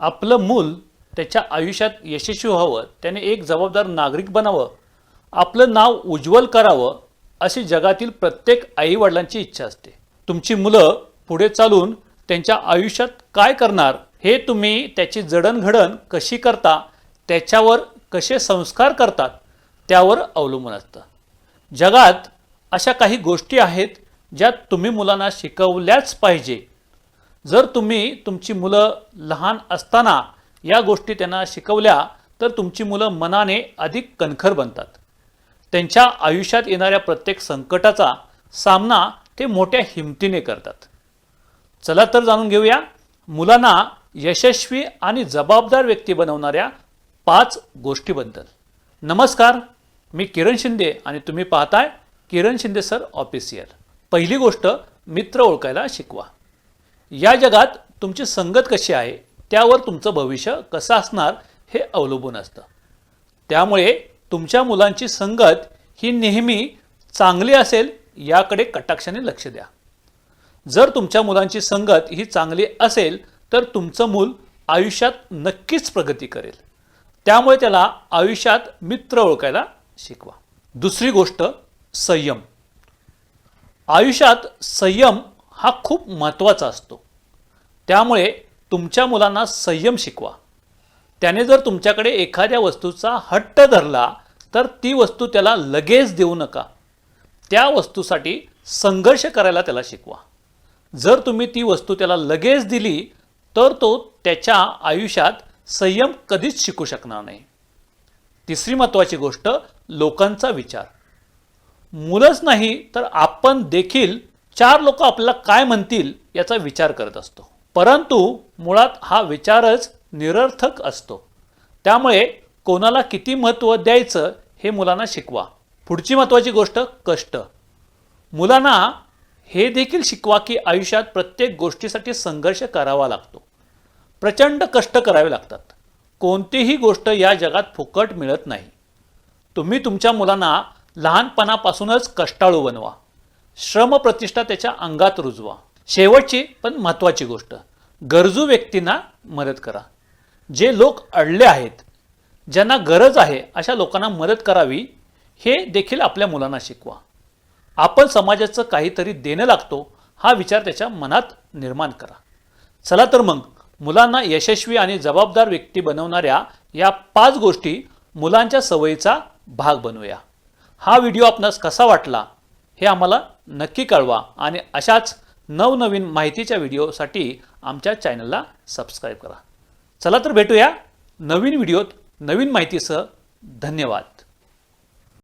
आपलं मूल त्याच्या आयुष्यात यशस्वी व्हावं, त्याने एक जबाबदार नागरिक बनावं, आपलं नाव उज्ज्वल करावं अशी जगातील प्रत्येक आईवडिलांची इच्छा असते। तुमची मुलं पुढे चालून त्यांच्या आयुष्यात काय करणार हे तुम्ही त्याची जडणघडण कशी करता, त्याच्यावर कसे संस्कार करतात त्यावर अवलंबून असतं। जगात अशा काही गोष्टी आहेत ज्या तुम्ही मुलांना शिकवल्याच पाहिजे। जर तुम्ही तुमची मुलं लहान असताना या गोष्टी त्यांना शिकवल्या तर तुमची मुलं मनाने अधिक कणखर बनतात। त्यांच्या आयुष्यात येणाऱ्या प्रत्येक संकटाचा सामना ते मोठ्या हिमतीने करतात। चला तर जाणून घेऊया मुलांना यशस्वी आणि जबाबदार व्यक्ती बनवणाऱ्या 5 गोष्टीबद्दल। नमस्कार, मी किरण शिंदे आणि तुम्ही पाहताय किरण शिंदे सर ऑफिशियल। पहिली गोष्ट, मित्र ओळखायला शिकवा। या जगात तुमची संगत कशी आहे त्यावर तुमचं भविष्य कसं असणार हे अवलंबून असतं। त्यामुळे तुमच्या मुलांची संगत ही नेहमी चांगली असेल याकडे कटाक्षाने लक्ष द्या। जर तुमच्या मुलांची संगत ही चांगली असेल तर तुमचं मूल आयुष्यात नक्कीच प्रगती करेल। त्यामुळे त्याला आयुष्यात मित्र ओळखायला शिकवा। दुसरी गोष्ट, संयम। आयुष्यात संयम हा खूप महत्त्वाचा असतो। त्यामुळे तुमच्या मुलांना संयम शिकवा। त्याने जर तुमच्याकडे एखाद्या वस्तूचा हट्ट धरला तर ती वस्तू त्याला लगेच देऊ नका। त्या वस्तूसाठी संघर्ष करायला त्याला शिकवा। जर तुम्ही ती वस्तू त्याला लगेच दिली तर तो त्याच्या आयुष्यात संयम कधीच शिकू शकणार नाही। तिसरी महत्त्वाची गोष्ट, लोकांचा विचार। मुलंच नाही तर आपण देखील 4 लोक आपल्याला काय म्हणतील याचा विचार करत असतो, परंतु मुळात हा विचारच निरर्थक असतो। त्यामुळे कोणाला किती महत्त्व द्यायचं हे मुलांना शिकवा। पुढची महत्त्वाची गोष्ट, कष्ट। मुलांना हे देखील शिकवा की आयुष्यात प्रत्येक गोष्टीसाठी संघर्ष करावा लागतो, प्रचंड कष्ट करावे लागतात। कोणतीही गोष्ट या जगात फुकट मिळत नाही। तुम्ही तुमच्या मुलांना लहानपणापासूनच कष्टाळू बनवा। श्रम प्रतिष्ठा त्याच्या अंगात रुजवा। शेवटची पण महत्त्वाची गोष्ट, गरजू व्यक्तींना मदत करा। जे लोक अडले आहेत, ज्यांना गरज आहे अशा लोकांना मदत करावी हे देखील आपल्या मुलांना शिकवा। आपण समाजाचं काहीतरी देणं लागतो हा विचार त्याच्या मनात निर्माण करा। चला तर मग मुलांना यशस्वी आणि जबाबदार व्यक्ती बनवणाऱ्या या 5 गोष्टी मुलांच्या सवयीचा भाग बनवूया। हा व्हिडिओ आपणास कसा वाटला हे आम्हाला नक्की कळवा आणि अशाच नवनवीन माहितीच्या व्हिडिओसाठी आमच्या चॅनलला सबस्क्राइब करा। चला तर भेटूया नवीन व्हिडिओत नवीन माहितीसह। धन्यवाद।